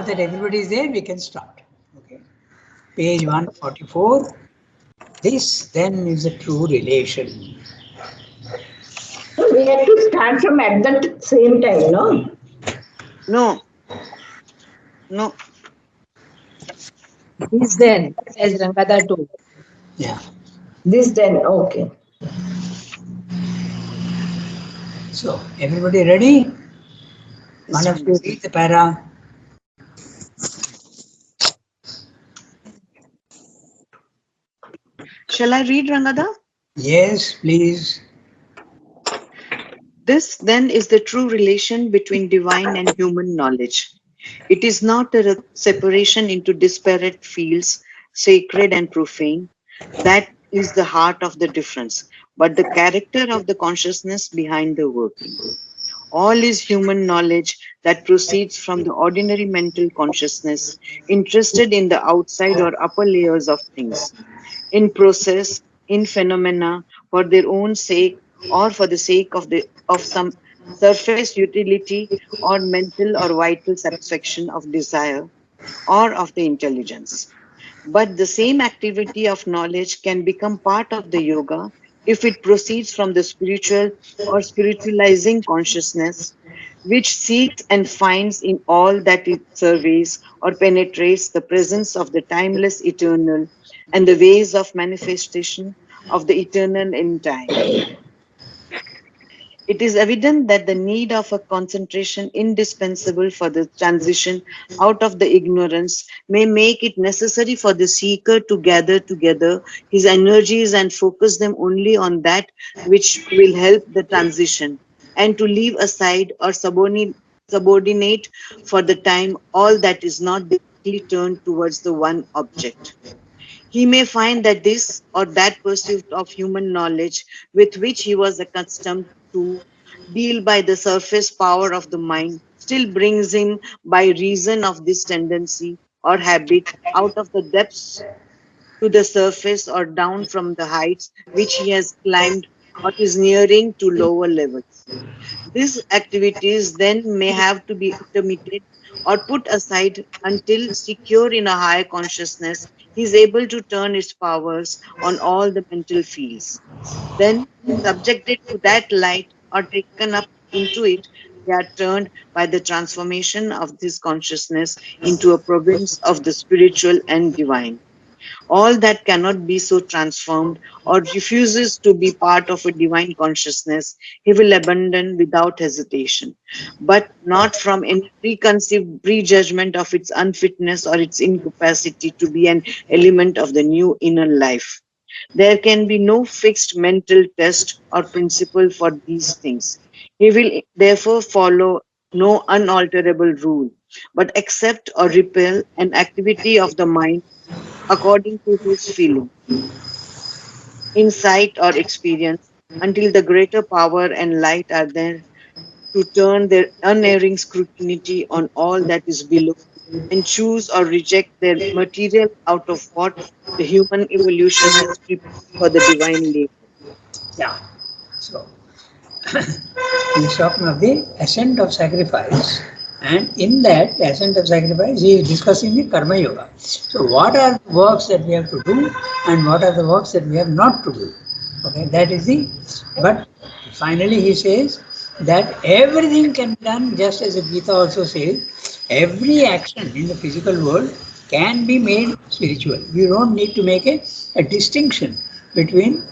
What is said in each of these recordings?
now that everybody is there, we can start. Okay. Page 144. This then is a true relation. So we have to start from at the same time, no? No, no. This then, says Rangada too. Yeah. This then, okay. So, everybody ready? One of you Yes, read the para. Shall I read, Rangada? Yes, please. This then is the true relation between divine and human knowledge. It is not a separation into disparate fields, sacred and profane. That is the heart of the difference, but the character of the consciousness behind the working. All is human knowledge that proceeds from the ordinary mental consciousness, interested in the outside or upper layers of things, in process, in phenomena, for their own sake or for the sake of some surface utility or mental or vital satisfaction of desire or of the intelligence. But the same activity of knowledge can become part of the yoga if it proceeds from the spiritual or spiritualizing consciousness, which seeks and finds in all that it surveys or penetrates the presence of the timeless eternal and the ways of manifestation of the eternal in time. It is evident that the need of a concentration indispensable for the transition out of the ignorance may make it necessary for the seeker to gather together his energies and focus them only on that which will help the transition, and to leave aside or subordinate for the time all that is not directly turned towards the one object. He may find that this or that pursuit of human knowledge with which he was accustomed to deal by the surface power of the mind still brings him, by reason of this tendency or habit, out of the depths to the surface or down from the heights which he has climbed or is nearing to lower levels. These activities then may have to be intermitted or put aside until, secure in a higher consciousness, he is able to turn its powers on all the mental fields. Then, subjected to that light or taken up into it, they are turned by the transformation of this consciousness into a province of the spiritual and divine. All that cannot be so transformed or refuses to be part of a divine consciousness, he will abandon without hesitation, but not from any preconceived prejudgment of its unfitness or its incapacity to be an element of the new inner life. There can be no fixed mental test or principle for these things. He will therefore follow no unalterable rule, but accept or repel an activity of the mind according to his feeling, insight, or experience, until the greater power and light are there to turn their unerring scrutiny on all that is below and choose or reject their material out of what the human evolution has prepared for the divine labor. Yeah. So, he's talking of the ascent of sacrifice, and in that ascent of sacrifice, he is discussing the karma yoga. So, what are the works that we have to do, and what are the works that we have not to do? Okay, that is the. But finally, he says that everything can be done, just as the Gita also says. Every action in the physical world can be made spiritual. You don't need to make a distinction between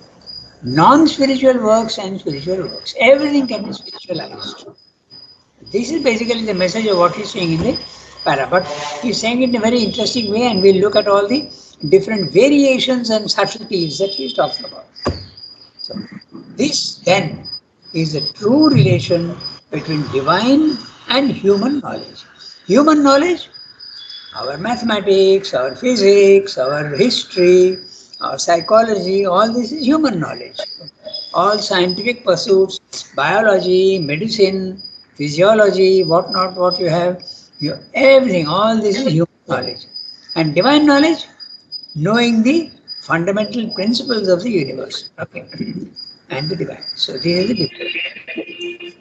non-spiritual works and spiritual works. Everything can be spiritualized. This is basically the message of what he's saying in the para. But he's saying it in a very interesting way, and we'll look at all the different variations and subtleties that he's talking about. So, this then is the true relation between divine and human knowledge. Human knowledge, our mathematics, our physics, our history, our psychology, all this is human knowledge. All scientific pursuits, biology, medicine, physiology, what not, what you have, everything, all this is human knowledge. And divine knowledge, knowing the fundamental principles of the universe. Okay. And the divine. So this is the difference.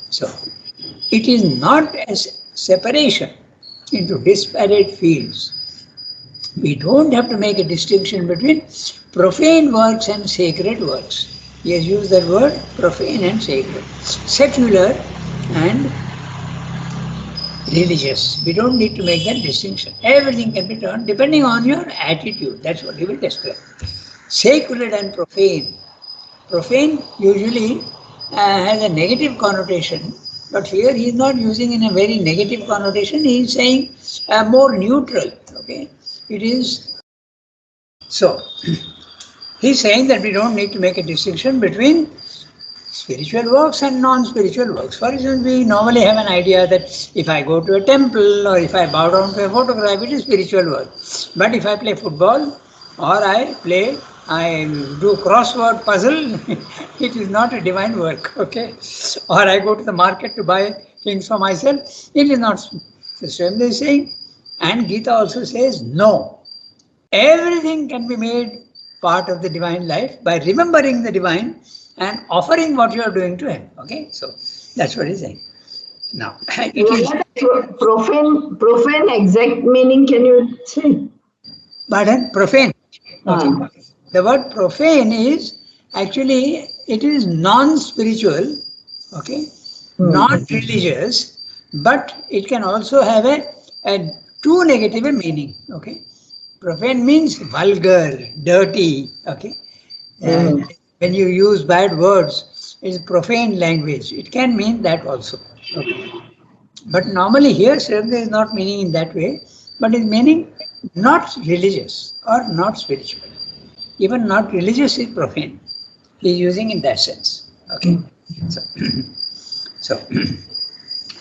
So it is not as separation into disparate fields. We don't have to make a distinction between profane works and sacred works. He has used that word, profane and sacred. Secular and religious. We don't need to make that distinction. Everything can be done depending on your attitude. That's what he will describe. Sacred and profane. Profane usually has a negative connotation, but here he is not using in a very negative connotation. He is saying more neutral. Okay, it is so. He's saying that we don't need to make a distinction between spiritual works and non-spiritual works. For instance, we normally have an idea that if I go to a temple or if I bow down to a photograph, it is spiritual work. But if I play football or I do crossword puzzle, it is not a divine work, okay? Or I go to the market to buy things for myself, it is not. So Swami is saying, and Gita also says, no. Everything can be made part of the divine life by remembering the divine and offering what you are doing to him. Okay, so that's what he's saying. Now, it is profane exact meaning. Can you say? Pardon? Profane. Okay. The word profane is actually it is non-spiritual. Okay, not religious, but it can also have a too negative a meaning. Okay. Profane means vulgar, dirty, okay? And when you use bad words, it's profane language. It can mean that also. Okay. But normally here, Srivya is not meaning in that way, but is meaning not religious or not spiritual. Even not religious is profane. He is using in that sense. Okay? So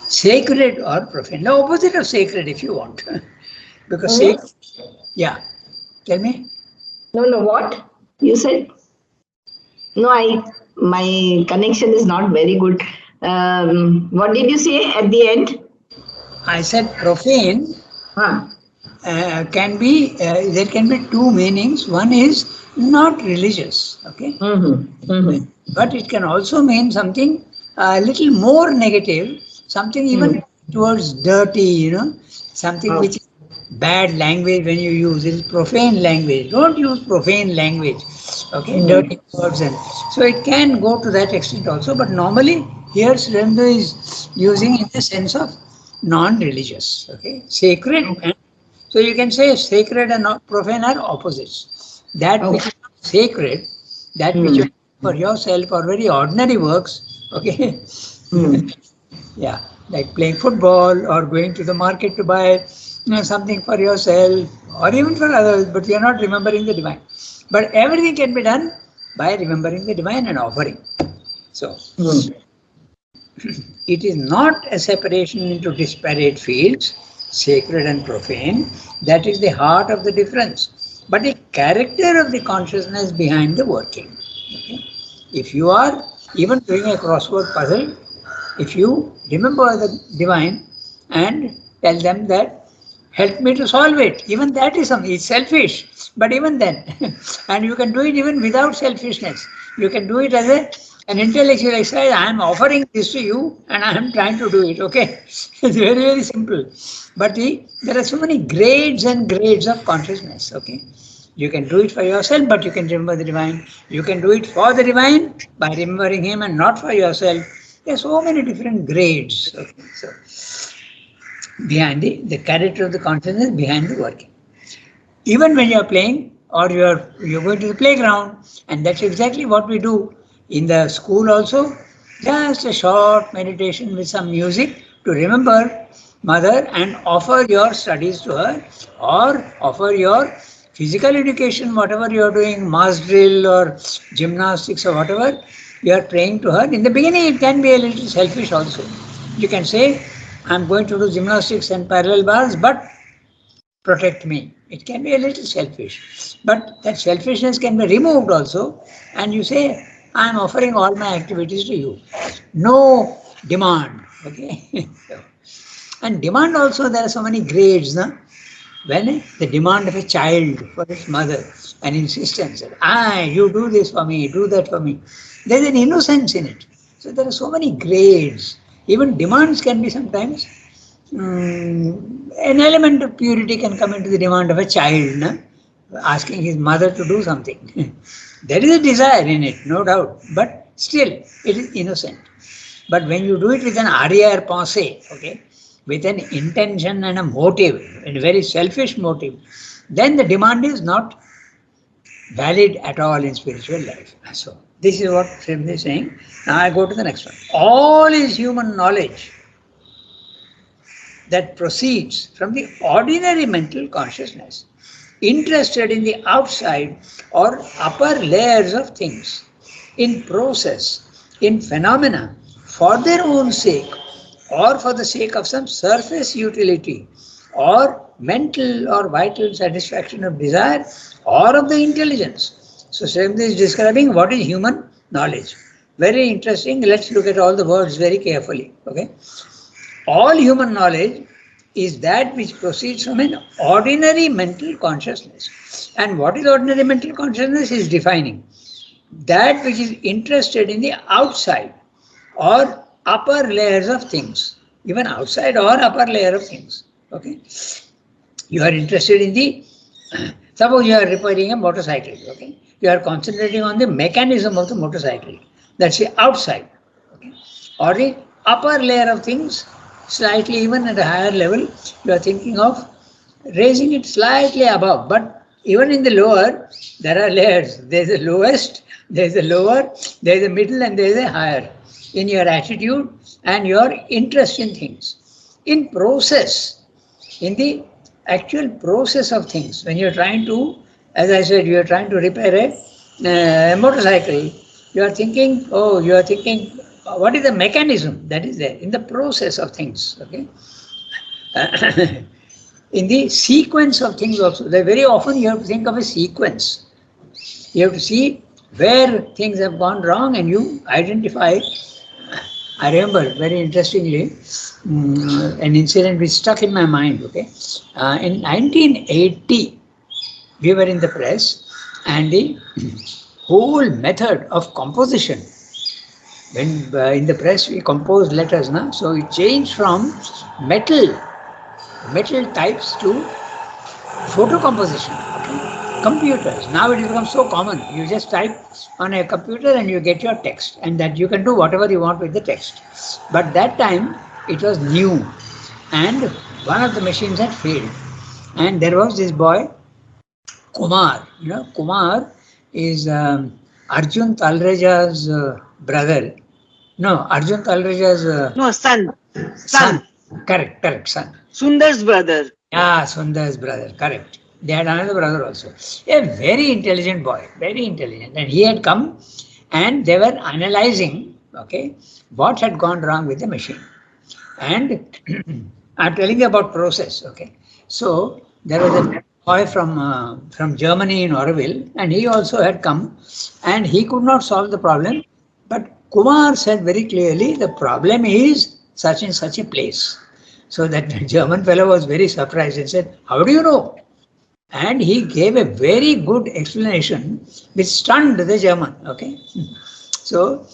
sacred or profane. The opposite of sacred if you want. Because sacred, yeah. Tell me. No, what? You said? No, my connection is not very good. What did you say at the end? I said profane can be, there can be two meanings. One is not religious, okay? But it can also mean something a little more negative, something even towards dirty, something which is bad language when you use it is profane language. Don't use profane language, okay? Dirty words and so it can go to that extent also. But normally here Surendra is using in the sense of non-religious, okay? Sacred, and so you can say sacred and profane are opposites. That which is sacred, that which you do for yourself or very ordinary works, okay? Yeah, like playing football or going to the market to buy something for yourself or even for others, but you are not remembering the divine. But everything can be done by remembering the divine and offering. So, it is not a separation into disparate fields, sacred and profane. That is the heart of the difference. But the character of the consciousness behind the working. Okay? If you are even doing a crossword puzzle, if you remember the divine and tell them that help me to solve it, even that is something, it's selfish, but even then, and you can do it even without selfishness. You can do it as an intellectual exercise. I am offering this to you and I am trying to do it, okay? It's very, very simple. But there are so many grades and grades of consciousness, okay? You can do it for yourself, but you can remember the divine. You can do it for the divine by remembering him and not for yourself. There are so many different grades. Okay? So, behind the character of the consciousness behind the working. Even when you are playing or you're going to the playground, and that's exactly what we do in the school also, just a short meditation with some music to remember mother and offer your studies to her or offer your physical education, whatever you are doing, mass drill or gymnastics or whatever, you are praying to her. In the beginning, it can be a little selfish also. You can say, I'm going to do gymnastics and parallel bars, but protect me. It can be a little selfish. But that selfishness can be removed also. And you say, I'm offering all my activities to you. No demand. Okay. And demand also, there are so many grades. No? When the demand of a child for its mother, an insistence, you do this for me, do that for me. There's an innocence in it. So there are so many grades. Even demands can be sometimes an element of purity can come into the demand of a child, na? Asking his mother to do something. There is a desire in it, no doubt, but still it is innocent. But when you do it with an arrière-pensée, okay, with an intention and a motive, a very selfish motive, then the demand is not valid at all in spiritual life. So this is what Srimati is saying. Now I go to the next one. All is human knowledge that proceeds from the ordinary mental consciousness, interested in the outside or upper layers of things, in process, in phenomena, for their own sake, or for the sake of some surface utility, or mental or vital satisfaction of desire, or of the intelligence. So Srimati is describing what is human knowledge. Very interesting. Let's look at all the words very carefully. Okay. All human knowledge is that which proceeds from an ordinary mental consciousness. And what is ordinary mental consciousness is defining that which is interested in the outside or upper layers of things, even outside or upper layer of things. Okay, you are interested in the, suppose you are repairing a motorcycle. Okay, you are concentrating on the mechanism of the motorcycle. That's the outside. Okay, or the upper layer of things, slightly even at a higher level, you are thinking of raising it slightly above. But even in the lower, there are layers. There is a lowest, there is a lower, there is a middle, and there is a higher in your attitude and your interest in things. In process, in the actual process of things, when you are trying to, as I said, you are trying to repair a motorcycle, you are thinking, what is the mechanism that is there in the process of things, okay? In the sequence of things also. Very often you have to think of a sequence. You have to see where things have gone wrong and you identify. I remember very interestingly an incident which stuck in my mind. Okay, in 1980, we were in the press, and the whole method of composition. When in the press we composed letters, na? So it changed from metal types to photo composition. Okay? Computers. Now it becomes so common. You just type on a computer and you get your text, and that you can do whatever you want with the text. But that time it was new, and one of the machines had failed. And there was this boy, Kumar. You know, Kumar is Arjun Talreja's brother. No, Arjun Talreja's No, son. Correct, son. Sundar's brother. Yeah, Sundar's brother, correct. They had another brother also. A very intelligent boy, very intelligent. And he had come and they were analyzing, okay, what had gone wrong with the machine. And I'm telling you about process, okay. So there was a boy from Germany in Aurobindo, and he also had come and he could not solve the problem. But Kumar said very clearly, the problem is such and such a place. So that German fellow was very surprised and said, how do you know? And he gave a very good explanation which stunned the German. Okay, so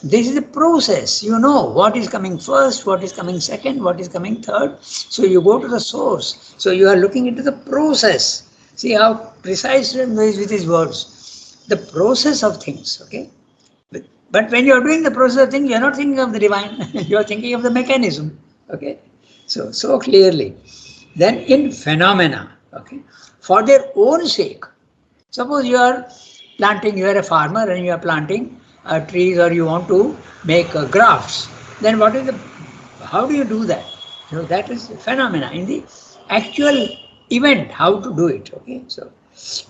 this is the process. You know what is coming first, what is coming second, what is coming third. So you go to the source. So you are looking into the process. See how precise he is with his words. The process of things. Okay, but when you are doing the process of things, you are not thinking of the divine. You are thinking of the mechanism. Okay, so clearly. Then in phenomena. Okay. For their own sake. Suppose you are planting, you are a farmer and you are planting trees, or you want to make grafts. Then what is how do you do that? So that is phenomena in the actual event, how to do it. Okay, so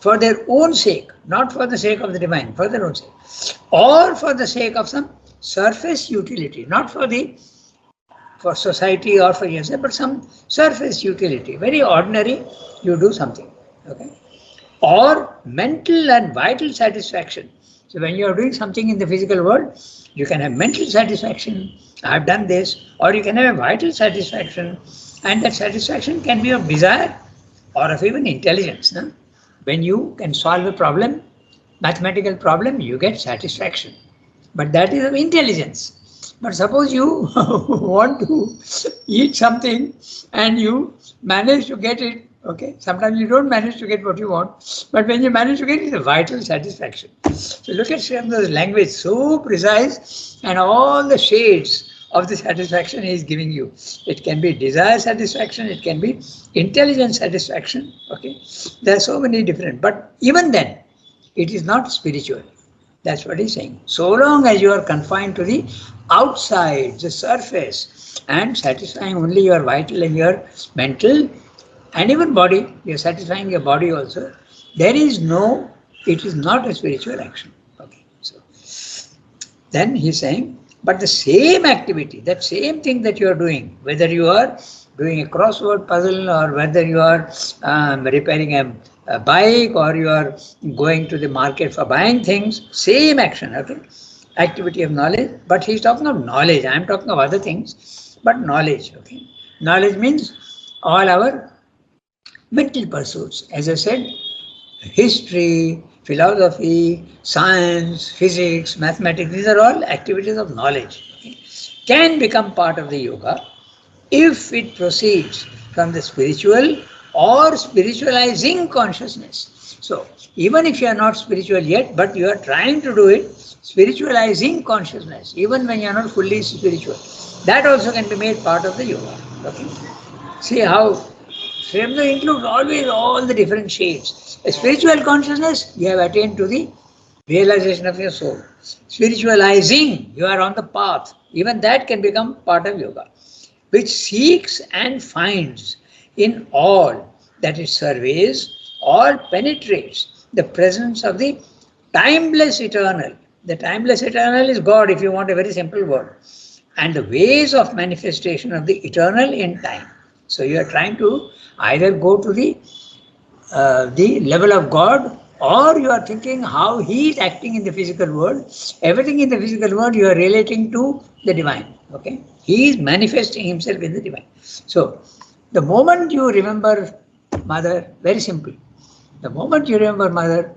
for their own sake, not for the sake of the divine, for their own sake, or for the sake of some surface utility, not for society or for yourself, but some surface utility, very ordinary, you do something. Okay, or mental and vital satisfaction. So when you are doing something in the physical world, you can have mental satisfaction, I have done this, or you can have a vital satisfaction, and that satisfaction can be of desire or of even intelligence. No? When you can solve a problem, mathematical problem, you get satisfaction, but that is of intelligence. But suppose you want to eat something and you manage to get it, okay? Sometimes you don't manage to get what you want, but when you manage to get it, it's a vital satisfaction. So look at Srimada's language, so precise, and all the shades of the satisfaction he is giving you. It can be desire satisfaction, it can be intelligence satisfaction, okay? There are so many different, but even then, it is not spiritual. That's what he's saying. So long as you are confined to the outside, the surface, and satisfying only your vital and your mental and even body, you're satisfying your body also, there is no, it is not a spiritual action. Okay. So then he's saying, but the same activity, that same thing that you are doing, whether you are doing a crossword puzzle or whether you are repairing a bike or you are going to the market for buying things, same action, okay? Activity of knowledge, but he's talking of knowledge. I am talking of other things, but knowledge, okay? Knowledge means all our mental pursuits. As I said, history, philosophy, science, physics, mathematics, these are all activities of knowledge, okay? Can become part of the yoga if it proceeds from the spiritual or spiritualizing consciousness. So, even if you are not spiritual yet, but you are trying to do it, spiritualizing consciousness, even when you are not fully spiritual, that also can be made part of the yoga. Okay? See how Srimad includes always all the different shades. A spiritual consciousness, you have attained to the realization of your soul. Spiritualizing, you are on the path. Even that can become part of yoga, which seeks and finds in all that it surveys or penetrates the presence of the timeless eternal. The timeless eternal is God, if you want a very simple word, and the ways of manifestation of the eternal in time. So you are trying to either go to the level of God, or you are thinking how he is acting in the physical world. Everything in the physical world you are relating to the divine. Okay, he is manifesting himself in the divine. So the moment you remember Mother, very simple. The moment you remember Mother,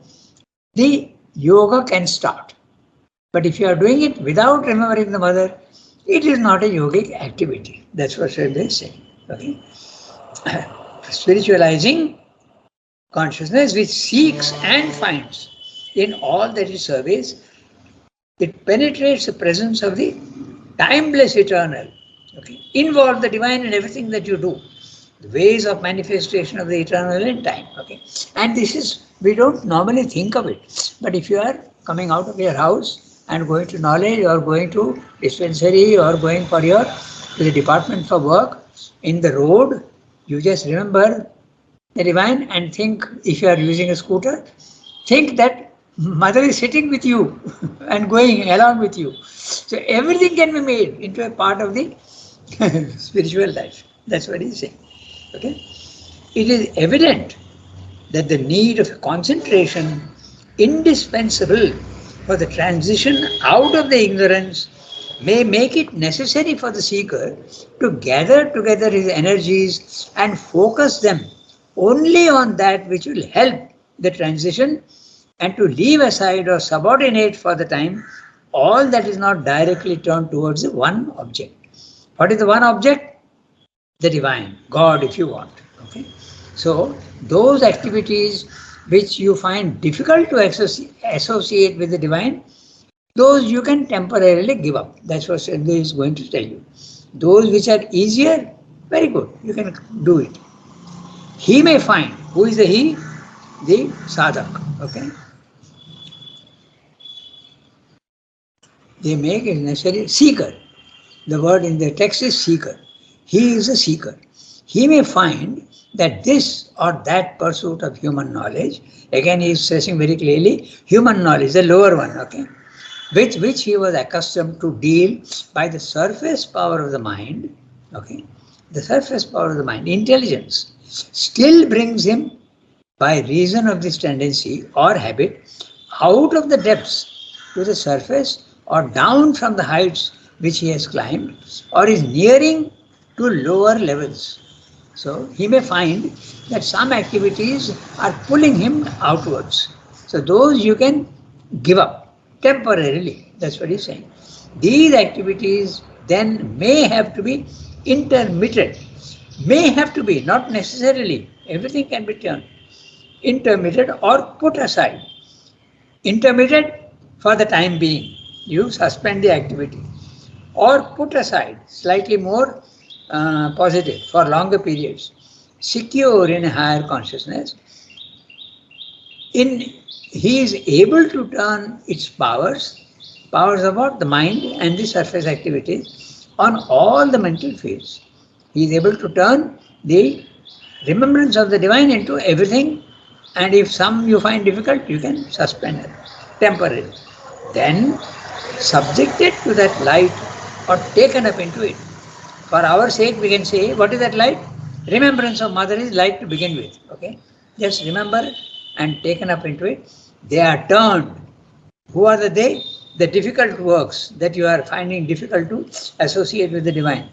the yoga can start. But if you are doing it without remembering the Mother, it is not a yogic activity. That's what Sridhar is saying. Okay, spiritualizing consciousness which seeks and finds in all that it surveys, it penetrates the presence of the timeless eternal. Okay, involve the divine in everything that you do, the ways of manifestation of the eternal in time. Okay, and this is, we don't normally think of it, but if you are coming out of your house and going to knowledge or going to dispensary or going for your to the department for work, in the road you just remember the divine and think, if you are using a scooter, think that Mother is sitting with you and going along with you. So everything can be made into a part of the spiritual life. That's what he's saying. Okay? It is evident that the need of concentration, indispensable for the transition out of the ignorance, may make it necessary for the seeker to gather together his energies and focus them only on that which will help the transition, and to leave aside or subordinate for the time all that is not directly turned towards the one object. What is the one object? The divine, God if you want. Okay. So those activities which you find difficult to associate with the divine, those you can temporarily give up. That's what Sridhar is going to tell you. Those which are easier, very good, you can do it. He may find, who is the he? The sadhak. Okay. They make it necessary. Seeker. The word in the text is seeker. He is a seeker. He may find that this or that pursuit of human knowledge, again he is stressing very clearly, human knowledge, the lower one, okay, with which he was accustomed to deal by the surface power of the mind, okay, the surface power of the mind, intelligence, still brings him by reason of this tendency or habit out of the depths to the surface or down from the heights which he has climbed, or is nearing to lower levels. So he may find that some activities are pulling him outwards. So those you can give up temporarily. That's what he's saying. These activities then may have to be intermittent. May have to be, not necessarily. Everything can be turned. Intermittent or put aside. Intermittent for the time being. You suspend the activity. Or put aside, slightly more positive for longer periods. Secure in a higher consciousness. He is able to turn its powers about the mind and the surface activities on all the mental fields. He is able to turn the remembrance of the divine into everything, and if some you find difficult, you can suspend it temporarily. Then subjected to that light or taken up into it. For our sake, we can say, what is that light? Remembrance of mother is light to begin with. Okay? Just remember and taken up into it. They are turned. Who are the they? The difficult works that you are finding difficult to associate with the divine.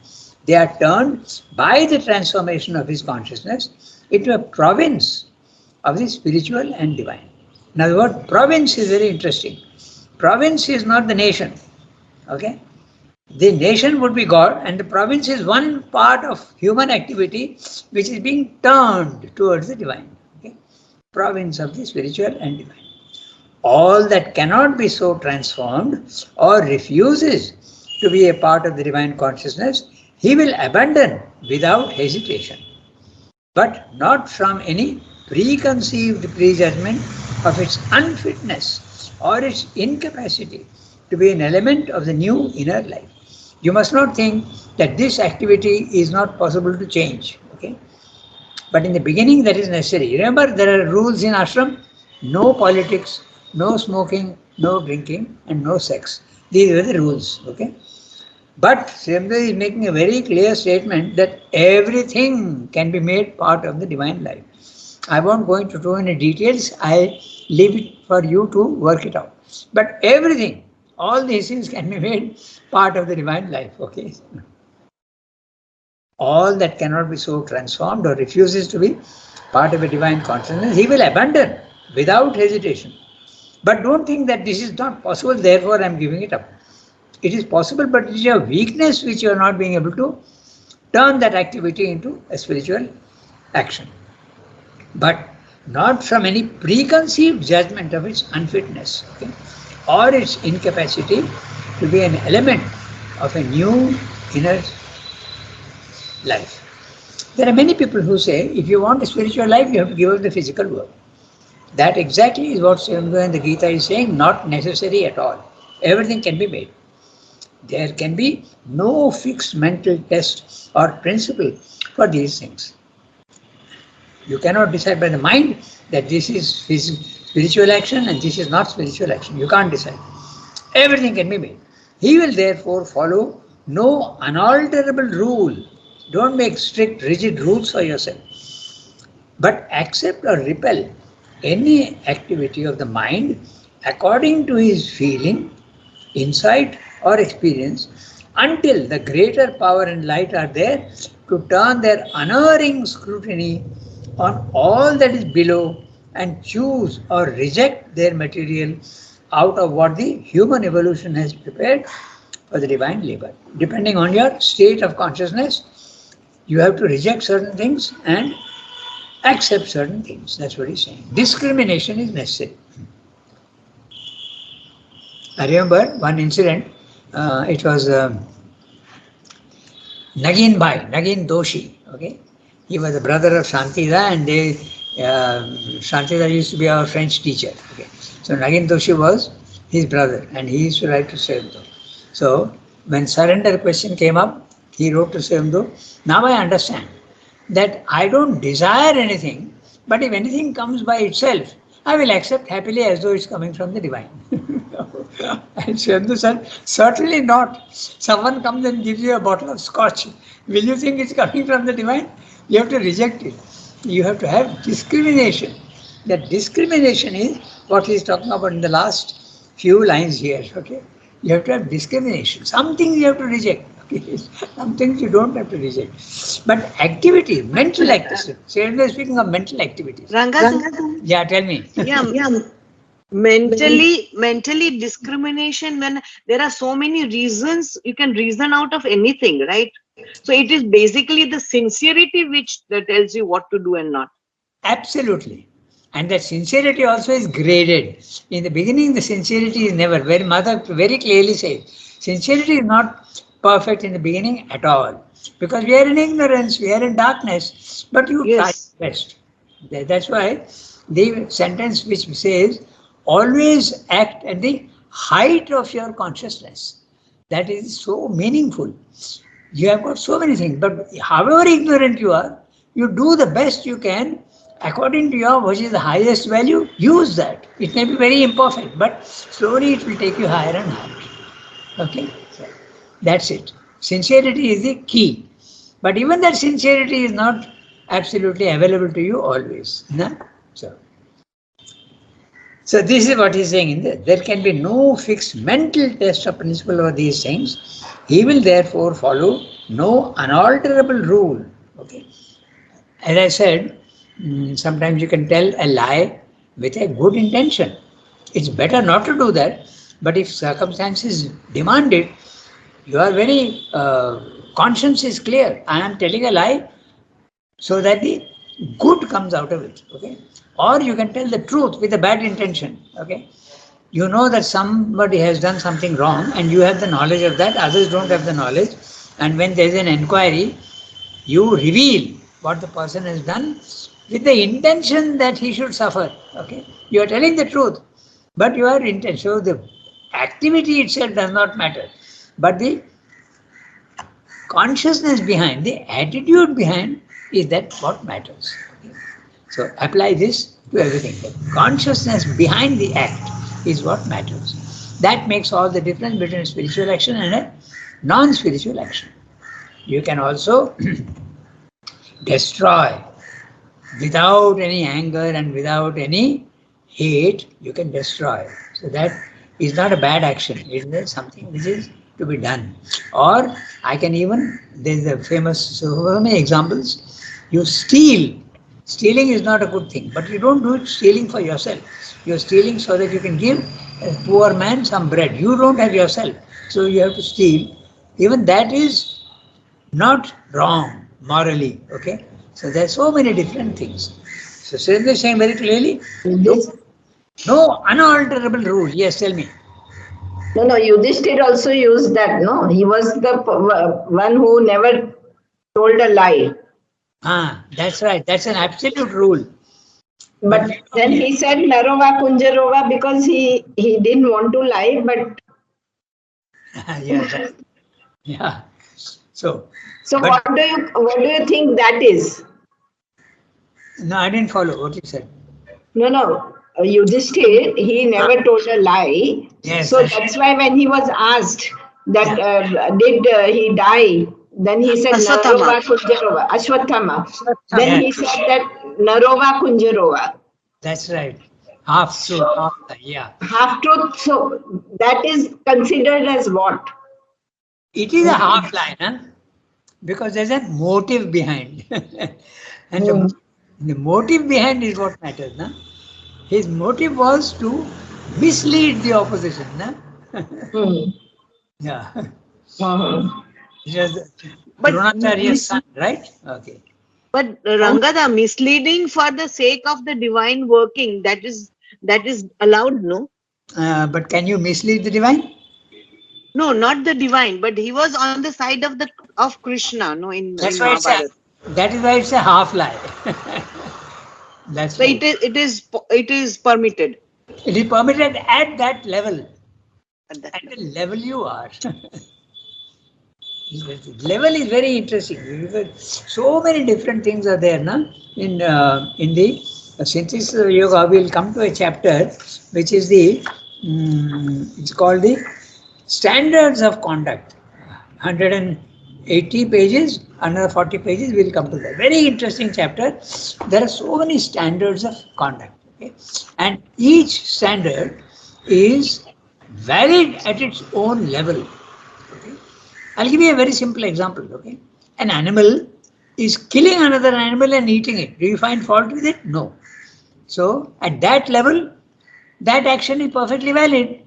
They are turned by the transformation of his consciousness into a province of the spiritual and divine. Now the word province is very interesting. Province is not the nation. Okay? The nation would be God, and the province is one part of human activity which is being turned towards the divine. Okay? Province of the spiritual and divine. All that cannot be so transformed or refuses to be a part of the divine consciousness, he will abandon without hesitation, but not from any preconceived prejudgment of its unfitness or its incapacity to be an element of the new inner life. You must not think that this activity is not possible to change. Okay? But in the beginning that is necessary. Remember, there are rules in ashram: no politics, no smoking, no drinking, and no sex. These are the rules. Okay? But Srimad is making a very clear statement that everything can be made part of the divine life. I won't go into too many details. I leave it for you to work it out. But everything, all these things can be made part of the divine life. Okay? All that cannot be so transformed or refuses to be part of a divine consciousness, he will abandon without hesitation. But don't think that this is not possible, therefore I am giving it up. It is possible, but it is a weakness which you are not being able to turn that activity into a spiritual action. But not from any preconceived judgment of its unfitness, okay, or its incapacity to be an element of a new inner life. There are many people who say, if you want a spiritual life, you have to give up the physical world. That exactly is what Srimad and the Gita is saying, not necessary at all. Everything can be made. There can be no fixed mental test or principle for these things. You cannot decide by the mind that this is spiritual action and this is not spiritual action. You can't decide. Everything can be made. He will therefore follow no unalterable rule. Don't make strict, rigid rules for yourself. But accept or repel any activity of the mind according to his feeling, insight or experience, until the greater power and light are there to turn their unerring scrutiny on all that is below and choose or reject their material out of what the human evolution has prepared for the divine labor. Depending on your state of consciousness, you have to reject certain things and accept certain things. That's what he's saying. Discrimination is necessary. I remember one incident. It was Nagin Doshi. Okay, he was the brother of Shantida, and Shantida used to be our French teacher. Okay, so Nagin Doshi was his brother, and he used to write to Srimad. So when surrender question came up, he wrote to Srimad, now I understand that I don't desire anything, but if anything comes by itself, I will accept happily as though it's coming from the divine. And Srimad said, certainly not. Someone comes and gives you a bottle of scotch. Will you think it's coming from the divine? You have to reject it. You have to have discrimination. That discrimination is what he is talking about in the last few lines here. Okay, you have to have discrimination. Some things you have to reject. Okay? Some things you don't have to reject. But activities, mental activities. Srimad is speaking of mental activities. Ranga, Yeah, tell me. yeah, Mentally discrimination, when there are so many reasons, you can reason out of anything, right? So it is basically the sincerity which tells you what to do and not. Absolutely. And that sincerity also is graded. In the beginning, the sincerity is never, very mother very clearly says, sincerity is not perfect in the beginning at all. Because we are in ignorance, we are in darkness, but you try Yes. your best. That's why the sentence which says, always act at the height of your consciousness. That is so meaningful. You have got so many things, but however ignorant you are, you do the best you can according to your which is the highest value. Use that. It may be very imperfect, but slowly it will take you higher and higher. Okay, so that's it. Sincerity is the key, but even that sincerity is not absolutely available to you always. No? So this is what he's saying in there. There can be no fixed mental test or principle over these things. He will therefore follow no unalterable rule. Okay. As I said, sometimes you can tell a lie with a good intention. It's better not to do that. But if circumstances demand it, your very conscience is clear. I am telling a lie so that the good comes out of it. Okay. Or you can tell the truth with a bad intention. Okay. You know that somebody has done something wrong and you have the knowledge of that, others don't have the knowledge, and when there is an inquiry, you reveal what the person has done with the intention that he should suffer. Okay, you are telling the truth, but your intention, so the activity itself does not matter, but the consciousness behind, the attitude behind is that what matters. Okay? So apply this to everything. The consciousness behind the act is what matters. That makes all the difference between spiritual action and a non-spiritual action. You can also destroy without any anger and without any hate. You can destroy. So that is not a bad action. It is something which is to be done. Or I can even, there is a famous, so many examples. You steal. Stealing is not a good thing, but you don't do it stealing for yourself. You're stealing so that you can give a poor man some bread. You don't have yourself, so you have to steal. Even that is not wrong morally. Okay, so there are so many different things. So Sridhar is saying very clearly, This, no unalterable rule. Yes, tell me. no, Yudhishthir also used that, no? He was the one who never told a lie. That's right. That's an absolute rule. But then he said Narova Kunjarova because he didn't want to lie, but Yeah, yeah. So what do you think that is? No, I didn't follow what you said. No. Yudhishthir, he never told a lie. Yes. So that's why when he was asked that did he die, then he said Narova Kunjarova, Ashwatthama. Then he said that Narova Kunjarova. That's right. Half truth. Yeah. Half truth. So that is considered as what? It is a half lie, huh? Because there's a motive behind. And the motive behind is what matters. Nah? His motive was to mislead the opposition. Nah? Yeah. But Dronacharya's son, right? Okay. But Rangada, misleading for the sake of the divine working, that is allowed, no? But can you mislead the divine? No, not the divine, but he was on the side of Krishna, no, in Mahabharata. That is why it's a half lie. That's so right. It is permitted. It is permitted at that level. At the level you are. Level is very interesting. So many different things are there, na? In the Synthesis of Yoga, we will come to a chapter which is it's called the Standards of Conduct. 180 pages, another 40 pages, we will come to that. Very interesting chapter. There are so many standards of conduct. Okay? And each standard is valid at its own level. Okay? I'll give you a very simple example. Okay? An animal is killing another animal and eating it. Do you find fault with it? No. So at that level, that action is perfectly valid.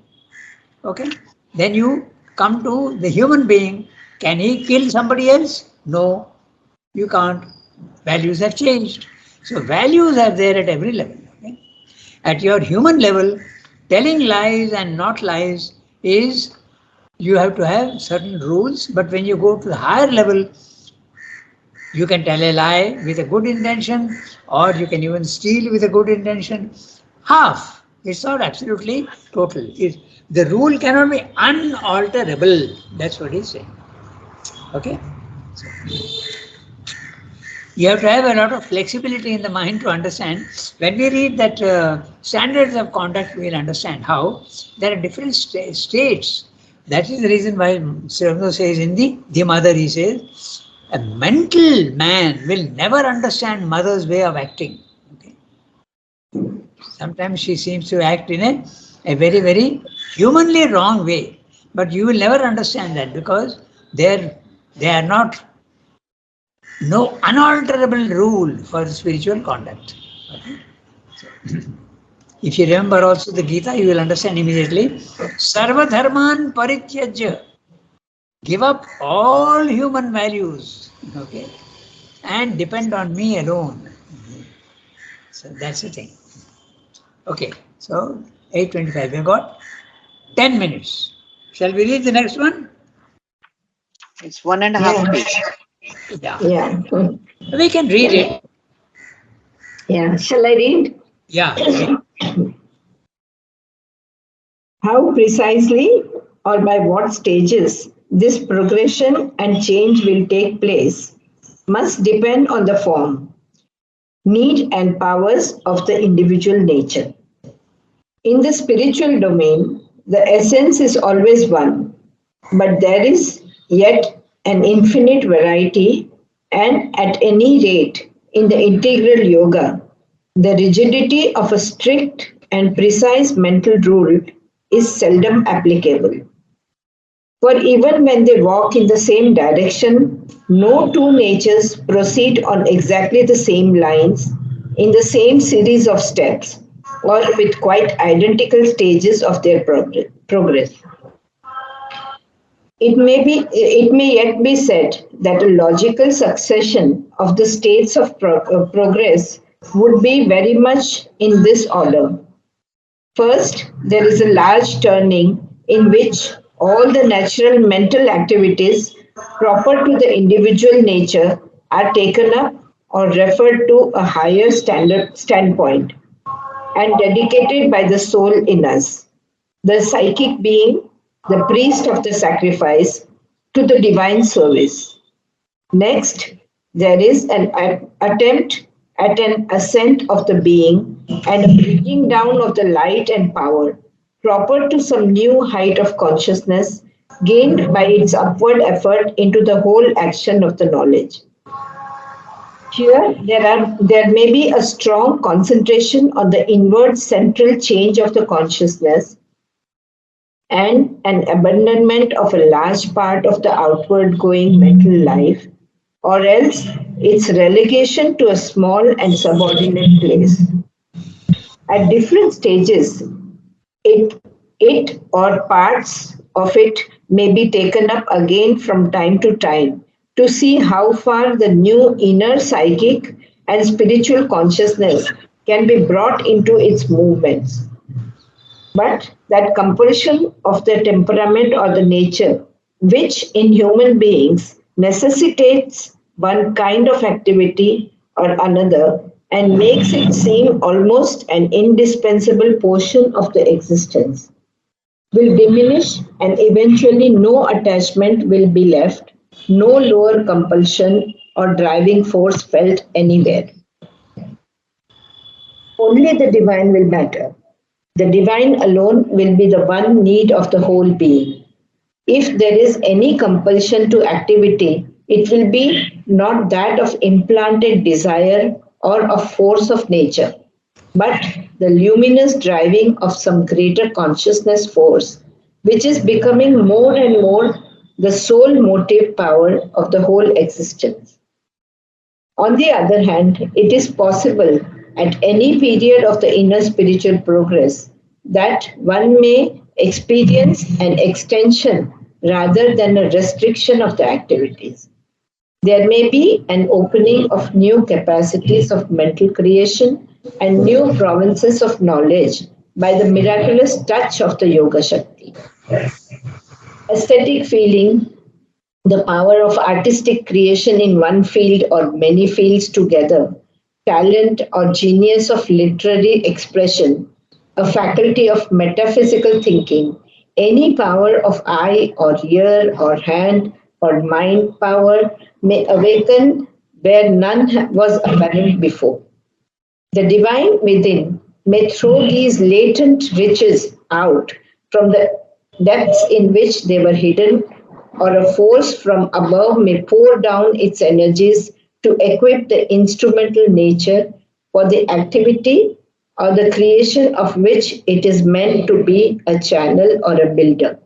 Okay? Then you come to the human being. Can he kill somebody else? No, you can't. Values have changed. So values are there at every level. Okay? At your human level, telling lies and not lies is, you have to have certain rules, but when you go to the higher level, you can tell a lie with a good intention, or you can even steal with a good intention. Half. It's not absolutely total. The rule cannot be unalterable. That's what he's saying. Okay? You have to have a lot of flexibility in the mind to understand. When we read that standards of conduct, we will understand how there are different states. That is the reason why Sri says in the mother, he says, a mental man will never understand mother's way of acting. Okay? Sometimes she seems to act in a very, very humanly wrong way. But you will never understand that, because they are not, no unalterable rule for spiritual conduct. Okay? If you remember also the Gita, you will understand immediately. Sarva dharman parityajya. Give up all human values. Okay? And depend on me alone. So that's the thing. Okay. So 8:25. We've got 10 minutes. Shall we read the next one? It's 1.5 page. Yeah. Yeah. We can read it. Yeah. Shall I read? Yeah. How precisely or by what stages this progression and change will take place must depend on the form, need, and powers of the individual nature. In the spiritual domain, the essence is always one, but there is yet an infinite variety, and at any rate, in the integral yoga, the rigidity of a strict and precise mental rule is seldom applicable. For even when they walk in the same direction, no two natures proceed on exactly the same lines, in the same series of steps, or with quite identical stages of their progress. It may yet be said that a logical succession of the states of progress would be very much in this order. First, there is a large turning in which all the natural mental activities proper to the individual nature are taken up or referred to a higher standpoint and dedicated by the soul in us, the psychic being, the priest of the sacrifice, to the divine service. Next, there is an attempt at an ascent of the being and a bringing down of the light and power proper to some new height of consciousness gained by its upward effort into the whole action of the knowledge. Here, there may be a strong concentration on the inward central change of the consciousness and an abandonment of a large part of the outward going mental life, or else its relegation to a small and subordinate place. At different stages, it or parts of it may be taken up again from time to time to see how far the new inner psychic and spiritual consciousness can be brought into its movements. But that compulsion of the temperament or the nature, which in human beings necessitates one kind of activity or another and makes it seem almost an indispensable portion of the existence, will diminish and eventually no attachment will be left, no lower compulsion or driving force felt anywhere. Only the divine will matter. The divine alone will be the one need of the whole being. If there is any compulsion to activity, it will be not that of implanted desire or of force of nature, but the luminous driving of some greater consciousness force, which is becoming more and more the sole motive power of the whole existence. On the other hand, it is possible at any period of the inner spiritual progress that one may experience an extension rather than a restriction of the activities. There may be an opening of new capacities of mental creation and new provinces of knowledge by the miraculous touch of the Yoga Shakti. Aesthetic feeling, the power of artistic creation in one field or many fields together, talent or genius of literary expression, a faculty of metaphysical thinking, any power of eye or ear or hand or mind power may awaken where none was apparent before. The divine within may throw these latent riches out from the depths in which they were hidden, or a force from above may pour down its energies to equip the instrumental nature for the activity or the creation of which it is meant to be a channel or a builder.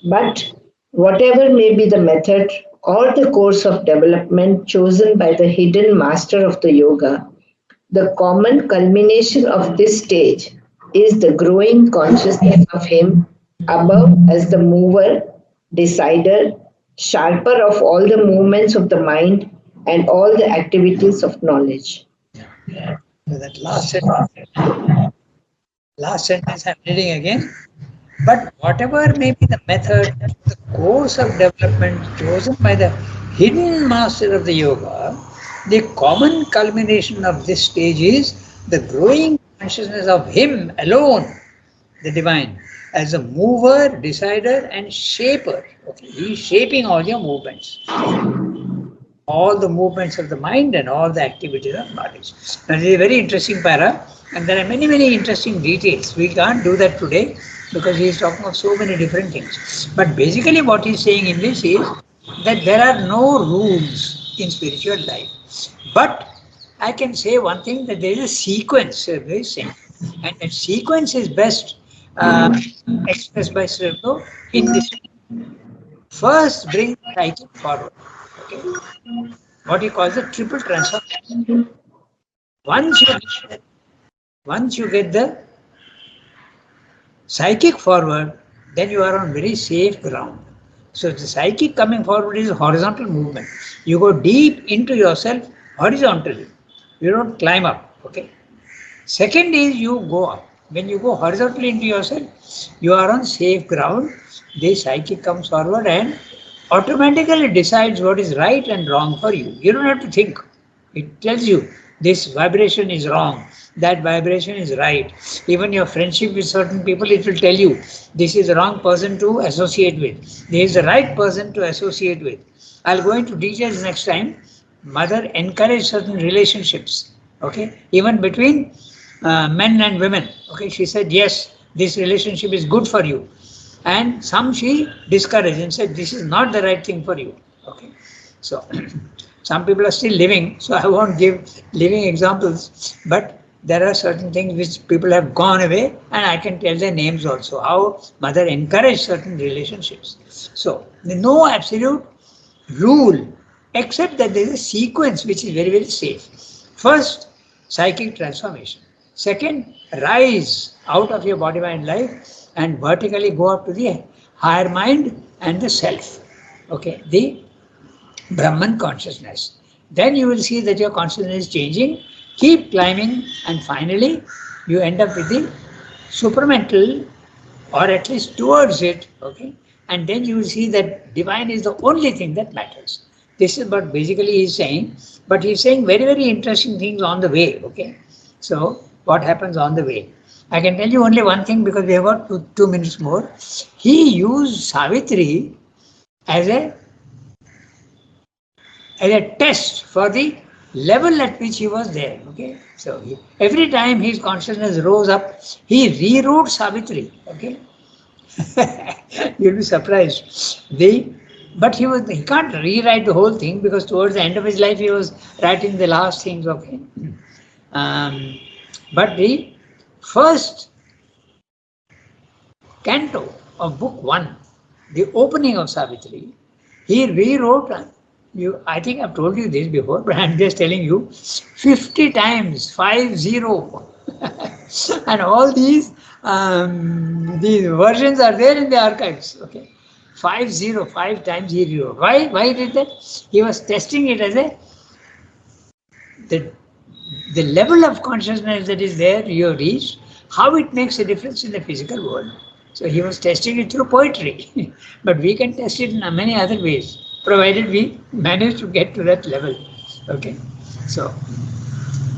But whatever may be the method or the course of development chosen by the hidden master of the yoga, the common culmination of this stage is the growing consciousness of Him above as the mover, decider, sharper of all the movements of the mind and all the activities of knowledge. So that last sentence I'm reading again. But whatever may be the method, the course of development chosen by the hidden master of the yoga, the common culmination of this stage is the growing consciousness of Him alone, the divine, as a mover, decider, and shaper. Okay? He is shaping all your movements, all the movements of the mind and all the activities of knowledge. Now, this is a very interesting para, and there are many, many interesting details. We can't do that today because he is talking of so many different things. But basically, what he is saying in this is that there are no rules in spiritual life. But I can say one thing, that there is a sequence, very simple. And that sequence is best expressed by Sri Aurobindo in this. First, bring the psychic forward. Okay? What he calls the triple transformation. Once you get the psychic forward, then you are on very safe ground. So the psychic coming forward is horizontal movement. You go deep into yourself horizontally. You don't climb up. Okay. Second is you go up. When you go horizontally into yourself, you are on safe ground. The psychic comes forward and automatically decides what is right and wrong for you. You don't have to think. It tells you this vibration is wrong, that vibration is right. Even your friendship with certain people, it will tell you this is the wrong person to associate with. This is the right person to associate with. I'll go into details next time. Mother encouraged certain relationships, okay, even between men and women. Okay, she said, yes, this relationship is good for you. And some she discouraged and said, this is not the right thing for you. Okay, so some people are still living, so I won't give living examples, but there are certain things which people have gone away, and I can tell their names also, how mother encouraged certain relationships. So, no absolute rule, except that there is a sequence which is very, very safe. First, psychic transformation. Second, rise out of your body-mind life and vertically go up to the higher mind and the self. Okay, the Brahman consciousness. Then you will see that your consciousness is changing, keep climbing, and finally you end up with the supramental, or at least towards it, okay? And then you will see that divine is the only thing that matters. This is what basically he is saying, but he is saying very, very interesting things on the way, okay? So, what happens on the way? I can tell you only one thing because we have got 2 minutes more. He used Savitri as a test for the level at which he was there. Okay, so every time his consciousness rose up, he rewrote Savitri. Okay, you'll be surprised. But he can't rewrite the whole thing because towards the end of his life he was writing the last things. Okay, but the first canto of book 1, the opening of Savitri, he rewrote. I think I've told you this before, but I'm just telling you 50 times, 50. And all these versions are there in the archives. Okay, 5 times he rewrote. Why did that? He was testing it as the the level of consciousness that is there you have reached, how it makes a difference in the physical world. So he was testing it through poetry, but we can test it in many other ways, provided we manage to get to that level. Okay, so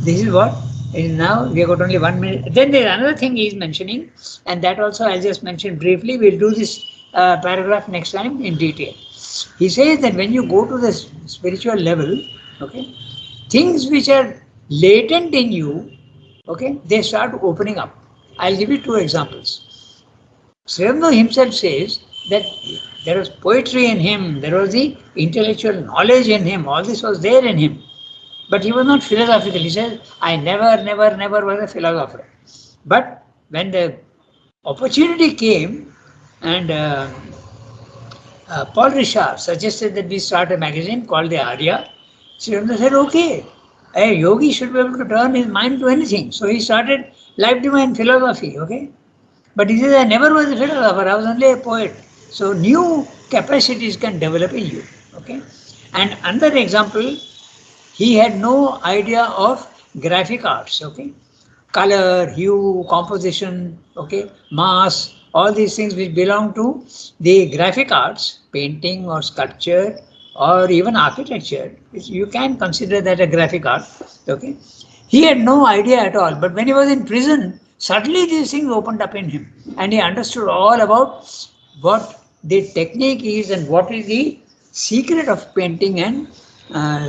this is what is now. We have got only 1 minute. Then there is another thing he is mentioning, and that also I'll just mention briefly. We'll do this paragraph next time in detail. He says that when you go to the spiritual level, okay, things which are latent in you, okay, they start opening up. I'll give you 2 examples. Srivamno himself says that there was poetry in him, there was the intellectual knowledge in him, all this was there in him. But he was not philosophical. He says, I never was a philosopher. But when the opportunity came and Paul Richard suggested that we start a magazine called the Arya, Srivamno said, okay, a yogi should be able to turn his mind to anything. So he started Life Divine Philosophy, okay? But he says, I never was a philosopher, I was only a poet. So new capacities can develop in you, okay? And another example, he had no idea of graphic arts, okay? Color, hue, composition, okay? Mass, all these things which belong to the graphic arts, painting or sculpture, or even architecture, you can consider that a graphic art, okay? He had no idea at all, but when he was in prison, suddenly these things opened up in him, and he understood all about what the technique is and what is the secret of painting and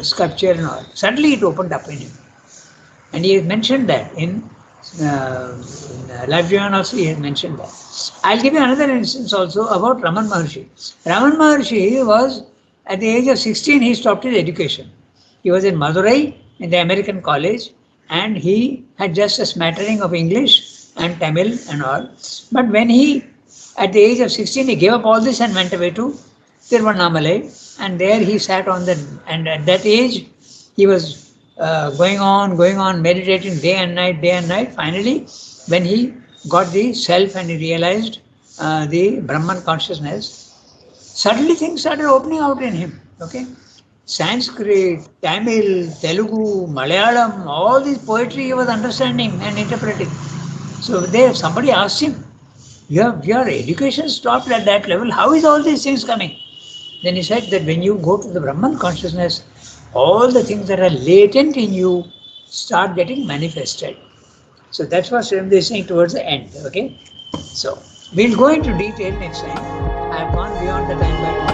sculpture and all. Suddenly it opened up in him, and he has mentioned that in Life Divine also he has mentioned that. I'll give you another instance also about Raman Maharshi. Raman Maharshi was, at the age of 16, he stopped his education. He was in Madurai, in the American college, and he had just a smattering of English and Tamil and all. But when he, at the age of 16, he gave up all this and went away to Tiruvannamalai, and there he sat on the, and at that age, he was going on, meditating day and night. Finally, when he got the self and he realized the Brahman consciousness, suddenly things started opening out in him, okay? Sanskrit, Tamil, Telugu, Malayalam, all this poetry he was understanding and interpreting. So there somebody asked him, your education stopped at that level, how is all these things coming? Then he said that when you go to the Brahman consciousness, all the things that are latent in you start getting manifested. So that's what Srivamno is saying towards the end, okay? So we'll go into detail next time. I have gone beyond the time by